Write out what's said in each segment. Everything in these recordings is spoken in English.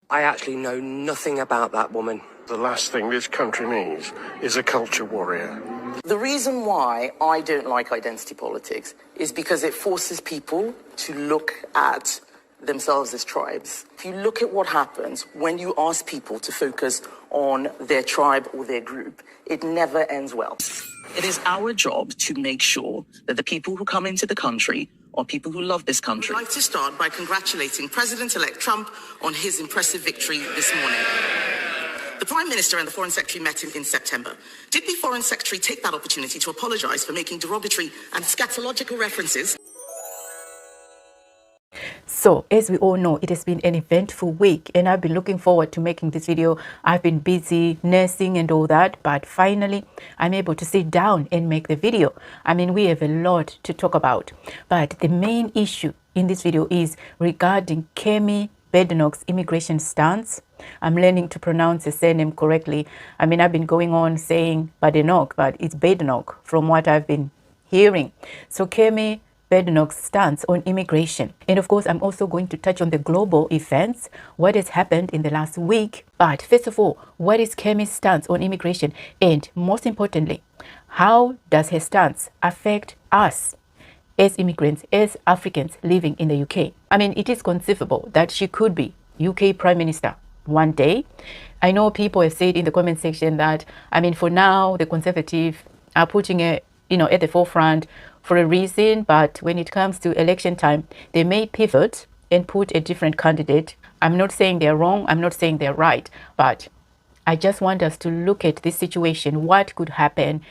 I actually know nothing about that woman. The last thing this country needs is a culture warrior. The reason why I don't like identity politics is because it forces people to look at themselves as tribes. If you look at what happens when you ask people to focus on their tribe or their group, it never ends well. It is our job to make sure that the people who come into the country are people who love this country. I'd like to start by congratulating President-elect Trump on his impressive victory this morning. The Prime Minister and the Foreign Secretary met in September. Did the Foreign Secretary take that opportunity to apologise for making derogatory and scatological references? So, as we all know, it has been an eventful week and I've been looking forward to making this video. I've been busy nursing and all that, but finally I'm able to sit down and make the video. I mean, we have a lot to talk about, but the main issue in this video is regarding Kemi Badenoch's immigration stance. I'm learning to pronounce the surname correctly. I mean, I've been going on saying Badenoch, but it's Badenoch from what I've been hearing. So Kemi Badenoch's stance on immigration. And of course, I'm also going to touch on the global events, what has happened in the last week. But first of all, what is Kemi's stance on immigration? And most importantly, how does her stance affect us as immigrants, as Africans living in the UK? I mean, it is conceivable that she could be UK Prime Minister one day. I know people have said in the comment section that, I mean, for now, the Conservatives are putting her, at the forefront for a reason, but when it comes to election time, they may pivot and put a different candidate. I'm not saying they're wrong, I'm not saying they're right, but I just want us to look at this situation, what could happen,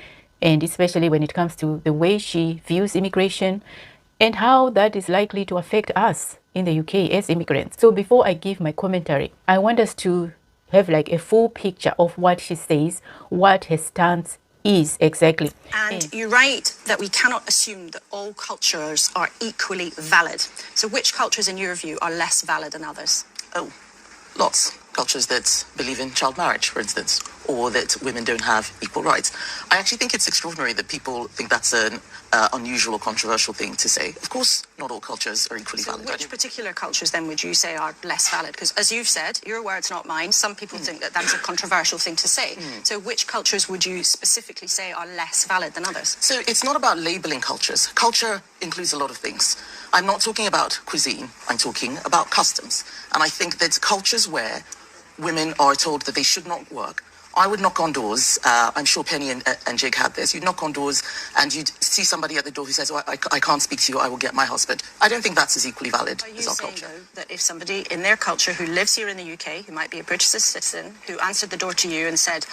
and especially when it comes to the way she views immigration and how that is likely to affect us in the UK as immigrants. So before I give my commentary, I want us to have like a full picture of what she says, what her stance is exactly. And you write that we cannot assume that all cultures are equally valid. So which cultures in your view are less valid than others? Oh, lots. Cultures that believe in child marriage, for instance, or that women don't have equal rights. I actually think it's extraordinary that people think that's an unusual or controversial thing to say. Of course, not all cultures are equally valid. Which particular cultures then would you say are less valid? Because as you've said, your words, not mine, some people think that that's a controversial thing to say. So which cultures would you specifically say are less valid than others? So it's not about labeling cultures. Culture includes a lot of things. I'm not talking about cuisine, I'm talking about customs. And I think that cultures where women are told that they should not work. I would knock on doors. I'm sure Penny and Jake had this. You'd knock on doors and you'd see somebody at the door who says, I can't speak to you, I will get my husband. I don't think that's as equally valid as our culture. Are you saying, though, that if somebody in their culture who lives here in the UK, who might be a British citizen, who answered the door to you and said,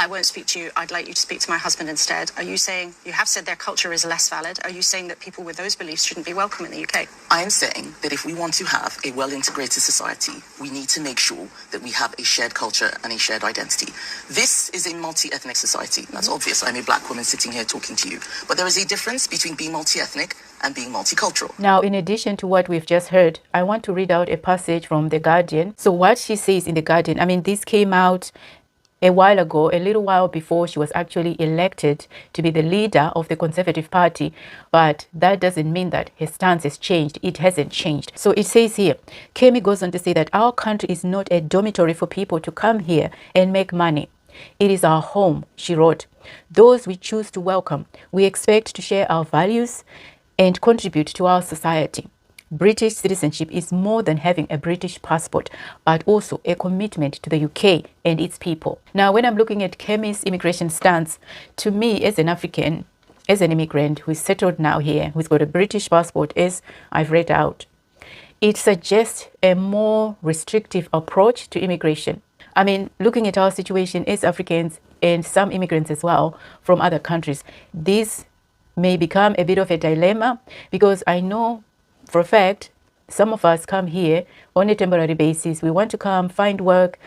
I won't speak to you, I'd like you to speak to my husband instead, are you saying, you have said their culture is less valid, are you saying that people with those beliefs shouldn't be welcome in the UK? I am saying that if we want to have a well-integrated society, we need to make sure that we have a shared culture and a shared identity. This is a multi-ethnic society. That's obvious. I'm a black woman sitting here talking to you. But there is a difference between being multi-ethnic and being multicultural. Now, in addition to what we've just heard, I want to read out a passage from The Guardian. So what she says in The Guardian, I mean, this came out a while ago, a little while before she was actually elected to be the leader of the Conservative Party, but that doesn't mean that her stance has changed. It hasn't changed. So it says here, Kemi goes on to say that our country is not a dormitory for people to come here and make money. It is our home, she wrote. Those we choose to welcome, we expect to share our values and contribute to our society. British citizenship is more than having a British passport, but also a commitment to the UK and its people. Now, when I'm looking at Kemi's immigration stance, to me as an African, as an immigrant who's settled now here, who's got a British passport, as I've read out, it suggests a more restrictive approach to immigration. I mean, looking at our situation as Africans and some immigrants as well from other countries, this may become a bit of a dilemma because I know for a fact, some of us come here on a temporary basis. We want to come, find work,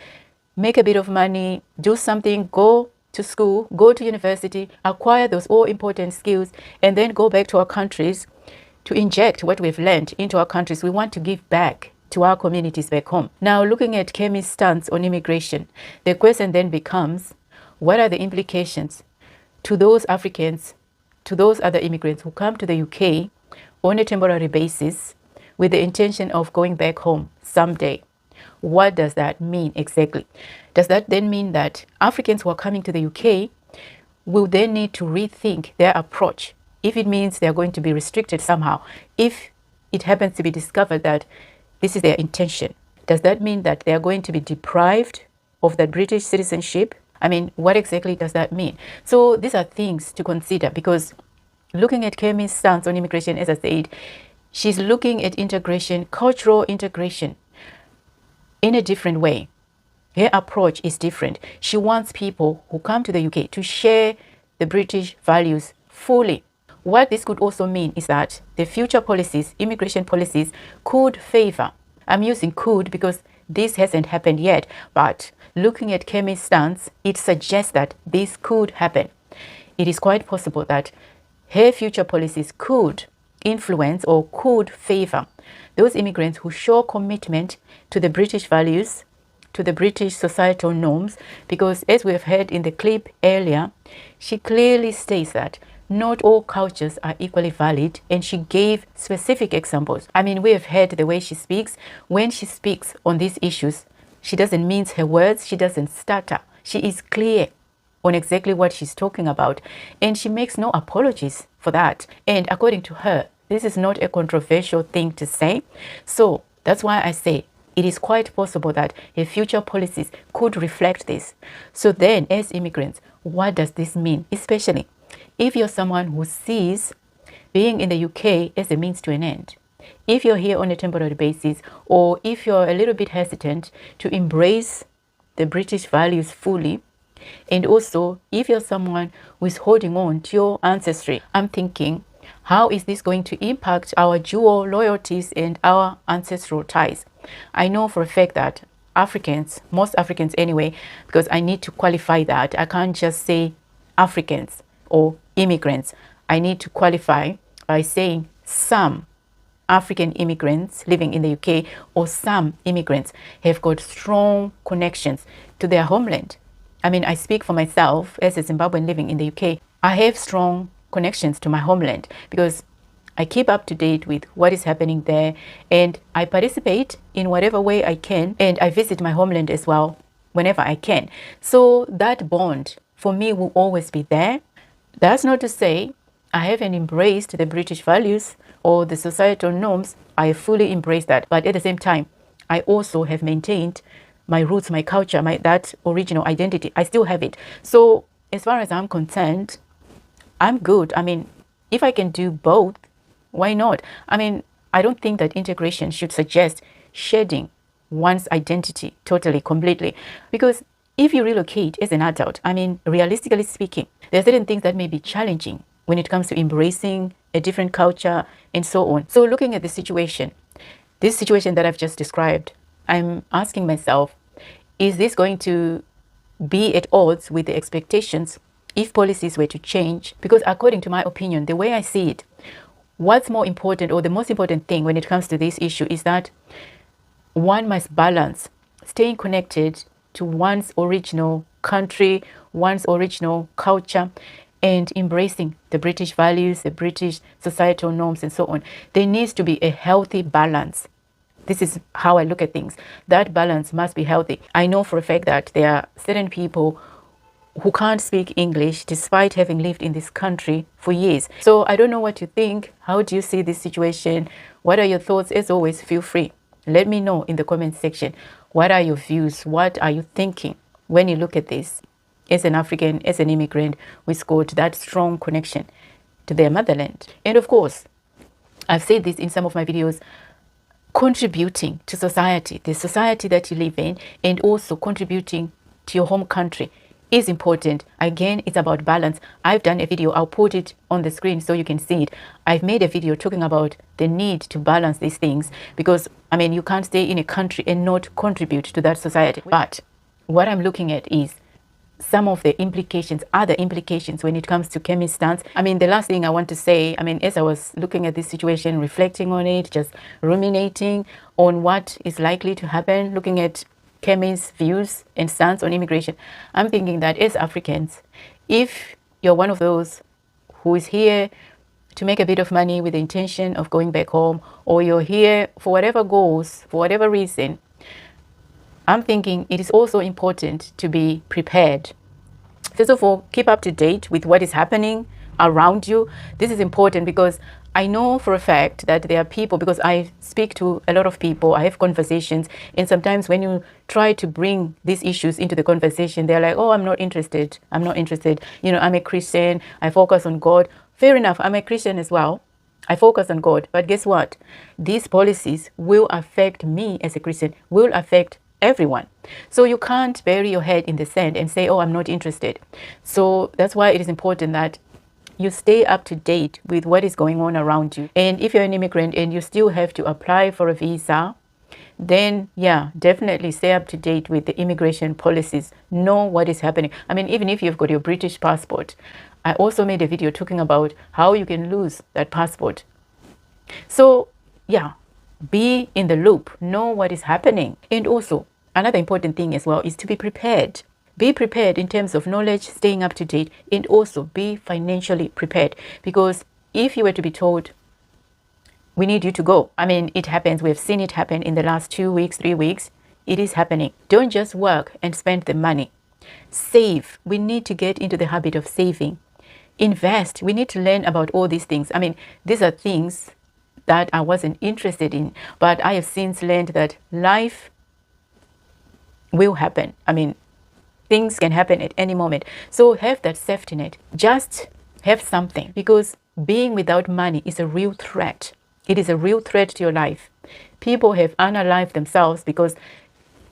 make a bit of money, do something, go to school, go to university, acquire those all important skills, and then go back to our countries to inject what we've learned into our countries. We want to give back to our communities back home. Now, looking at Kemi's stance on immigration, the question then becomes, what are the implications to those Africans, to those other immigrants who come to the UK on a temporary basis with the intention of going back home someday? What does that mean exactly? Does that then mean that Africans who are coming to the UK will then need to rethink their approach if it means they're going to be restricted somehow, if it happens to be discovered that this is their intention? Does that mean that they are going to be deprived of that British citizenship? I mean, what exactly does that mean? So these are things to consider, because looking at Kemi's stance on immigration, as I said, she's looking at integration, cultural integration, in a different way. Her approach is different. She wants people who come to the UK to share the British values fully. What this could also mean is that the future policies, immigration policies, could favor, I'm using could because this hasn't happened yet, but looking at Kemi's stance, it suggests that this could happen. It is quite possible that her future policies could influence or could favor those immigrants who show commitment to the British values, to the British societal norms, because as we have heard in the clip earlier, she clearly states that not all cultures are equally valid, and she gave specific examples. I mean, we have heard the way she speaks. When she speaks on these issues, she doesn't mince her words, she doesn't stutter. She is clear on exactly what she's talking about, and she makes no apologies for that. And according to her, this is not a controversial thing to say. So that's why I say it is quite possible that her future policies could reflect this. So then, as immigrants, what does this mean? Especially if you're someone who sees being in the UK as a means to an end. If you're here on a temporary basis, or if you're a little bit hesitant to embrace the British values fully, and also if you're someone who is holding on to your ancestry, I'm thinking, how is this going to impact our dual loyalties and our ancestral ties? I know for a fact that Africans, most Africans anyway, because I need to qualify that. I can't just say Africans or immigrants. I need to qualify by saying some African immigrants living in the UK, or some immigrants have got strong connections to their homeland. I mean, I speak for myself as a Zimbabwean living in the UK. I have strong connections to my homeland because I keep up to date with what is happening there, and I participate in whatever way I can, and I visit my homeland as well whenever I can. So that bond for me will always be there. That's not to say I haven't embraced the British values or the societal norms. I fully embrace that, but at the same time, I also have maintained my roots, my culture, that original identity. I still have it. So as far as I'm concerned, I'm good. I mean, if I can do both, why not? I mean, I don't think that integration should suggest shedding one's identity totally, completely. Because if you relocate as an adult, I mean, realistically speaking, there are certain things that may be challenging when it comes to embracing a different culture and so on. So looking at the situation, this situation that I've just described, I'm asking myself, is this going to be at odds with the expectations if policies were to change? Because according to my opinion, the way I see it, what's more important, or the most important thing when it comes to this issue, is that one must balance staying connected to one's original country, one's original culture, and embracing the British values, the British societal norms, and so on. There needs to be a healthy balance. This is how I look at things. That balance must be healthy. I know for a fact that there are certain people who can't speak English despite having lived in this country for years. So I don't know what you think. How do you see this situation? What are your thoughts? As always, feel free. Let me know in the comment section. What are your views? What are you thinking when you look at this? As an African, as an immigrant, who's got that strong connection to their motherland. And of course, I've said this in some of my videos, contributing to society, the society that you live in, and also contributing to your home country is important. Again, it's about balance. I've done a video, I'll put it on the screen so you can see it. I've made a video talking about the need to balance these things, because I mean, you can't stay in a country and not contribute to that society. But what I'm looking at is some of the implications, other implications when it comes to Kemi's stance. I mean, the last thing I want to say, I mean, as I was looking at this situation, reflecting on it, just ruminating on what is likely to happen, looking at Kemi's views and stance on immigration, I'm thinking that as Africans, if you're one of those who is here to make a bit of money with the intention of going back home, or you're here for whatever goals, for whatever reason, I'm thinking it is also important to be prepared. First of all, keep up to date with what is happening around you. This is important because I know for a fact that there are people, because I speak to a lot of people, I have conversations, and sometimes when you try to bring these issues into the conversation, they're like, oh, I'm not interested. I'm not interested. You know, I'm a Christian. I focus on God. Fair enough. I'm a Christian as well. I focus on God. But guess what? These policies will affect me as a Christian, will affect everyone. So you can't bury your head in the sand and say, oh, I'm not interested. So that's why it is important that you stay up to date with what is going on around you. And if you're an immigrant and you still have to apply for a visa, then yeah, definitely stay up to date with the immigration policies. Know what is happening. I mean, even if you've got your British passport, I also made a video talking about how you can lose that passport. So yeah, be in the loop, know what is happening. And also another important thing as well is to be prepared. Be prepared in terms of knowledge, staying up to date, and also be financially prepared. Because if you were to be told, we need you to go, I mean, it happens. We've seen it happen in the last 2 weeks, 3 weeks. It is happening. Don't just work and spend the money. Save. We need to get into the habit of saving. Invest. We need to learn about all these things. I mean, these are things that I wasn't interested in, but I have since learned that life will happen. I mean, things can happen at any moment. So have that safety net. Just have something, because being without money is a real threat. It is a real threat to your life. People have unalived themselves because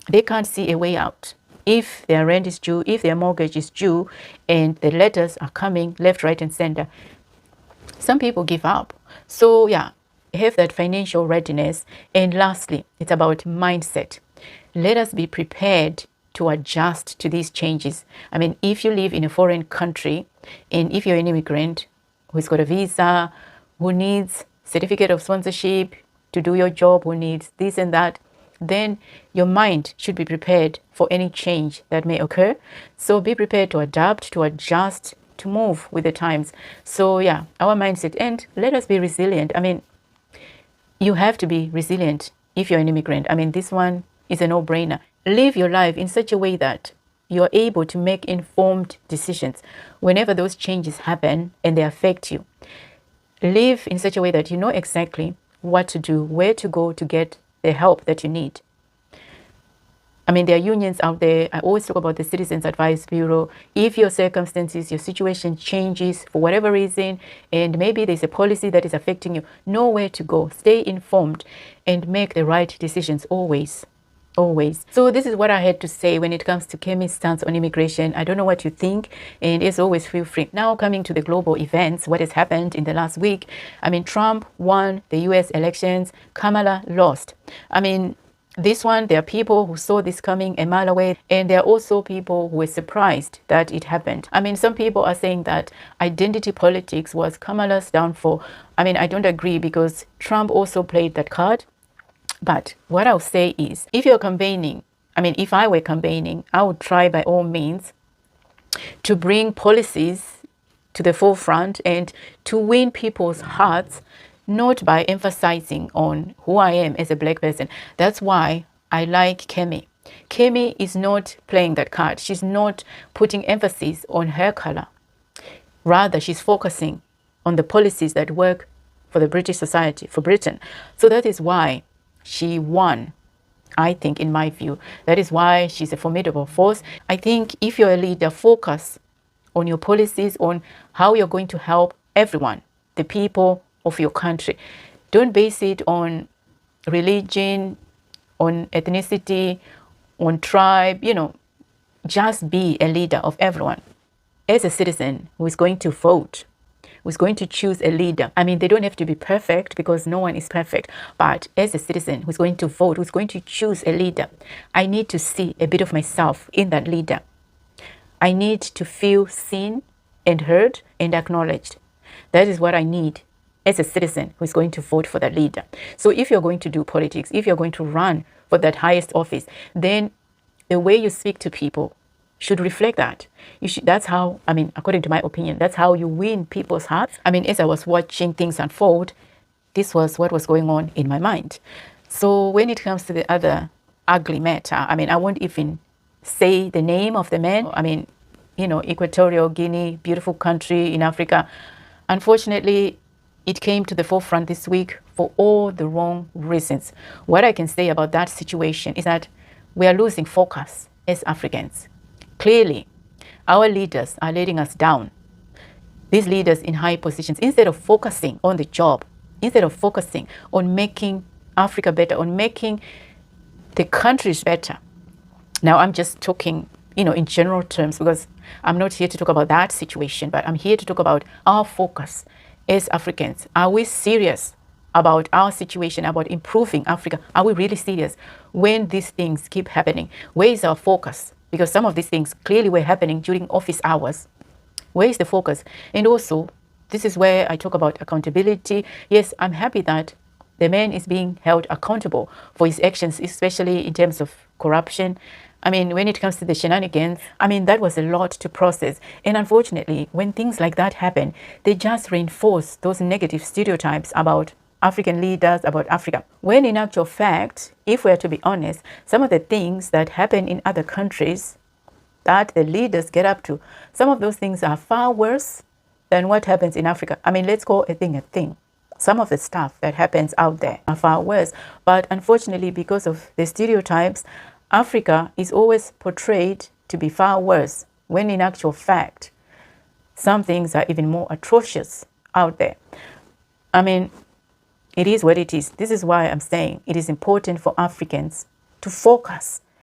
they can't see a way out. If their rent is due, if their mortgage is due, and the letters are coming left, right, and center, some people give up. So yeah, have that financial readiness. And lastly, it's about mindset. Let us be prepared to adjust to these changes. I mean, if you live in a foreign country, and if you're an immigrant who's got a visa, who needs certificate of sponsorship to do your job, who needs this and that, then your mind should be prepared for any change that may occur. So be prepared to adapt, to adjust, to move with the times. So yeah, our mindset, and let us be resilient. I mean, you have to be resilient if you're an immigrant. I mean, this one is a no-brainer. Live your life in such a way that you're able to make informed decisions whenever those changes happen and they affect you. Live in such a way that you know exactly what to do, where to go to get the help that you need. I mean, there are unions out there. I always talk about the Citizens Advice Bureau. If your circumstances, your situation changes for whatever reason, and maybe there's a policy that is affecting you, know where to go. Stay informed and make the right decisions always. Always. So this is what I had to say when it comes to Kemi's stance on immigration. I don't know what you think, and as always, feel free. Now coming to the global events, what has happened in the last week. I mean, Trump won the US elections, Kamala lost. I mean, this one, there are people who saw this coming a mile away, and there are also people who were surprised that it happened. I mean, some people are saying that identity politics was Kamala's downfall. I mean, I don't agree, because Trump also played that card. But what I'll say is, if you're campaigning, I mean, if I were campaigning, I would try by all means to bring policies to the forefront and to win people's hearts, not by emphasizing on who I am as a black person. That's why I like Kemi. Kemi is not playing that card. She's not putting emphasis on her color. Rather, she's focusing on the policies that work for the British society, for Britain. So that is why she won, I think, in my view. That is why she's a formidable force. I think if you're a leader, focus on your policies, on how you're going to help everyone, the people of your country. Don't base it on religion, on ethnicity, on tribe. You know, just be a leader of everyone. As a citizen who is going to vote, who's going to choose a leader. I mean, they don't have to be perfect, because no one is perfect. But as a citizen who's going to vote, who's going to choose a leader, I need to see a bit of myself in that leader. I need to feel seen and heard and acknowledged. That is what I need as a citizen who's going to vote for that leader. So if you're going to do politics, if you're going to run for that highest office, then the way you speak to people should reflect that. That's how, I mean, according to my opinion, that's how you win people's hearts. I mean, as I was watching things unfold, this was what was going on in my mind. So when it comes to the other ugly matter. I mean, I won't even say the name of the man. I mean, you know, Equatorial Guinea, beautiful country in Africa. Unfortunately, it came to the forefront this week for all the wrong reasons. What I can say about that situation is that we are losing focus as Africans. Clearly, our leaders are letting us down. These leaders in high positions, instead of focusing on the job, instead of focusing on making Africa better, on making the countries better. Now, I'm just talking, you know, in general terms, because I'm not here to talk about that situation, but I'm here to talk about our focus as Africans. Are we serious about our situation, about improving Africa? Are we really serious when these things keep happening? Where is our focus? Because some of these things clearly were happening during office hours. Where is the focus? And also, this is where I talk about accountability. Yes, I'm happy that the man is being held accountable for his actions, especially in terms of corruption. I mean, when it comes to the shenanigans, I mean, that was a lot to process. And unfortunately, when things like that happen, they just reinforce those negative stereotypes about African leaders, about Africa. When in actual fact, if we are to be honest, some of the things that happen in other countries that the leaders get up to, some of those things are far worse than what happens in Africa. I mean, let's call a thing a thing. Some of the stuff that happens out there are far worse. But unfortunately, because of the stereotypes, Africa is always portrayed to be far worse, when in actual fact, some things are even more atrocious out there. I mean, it is what it is. This is why I'm saying it is important for Africans to focus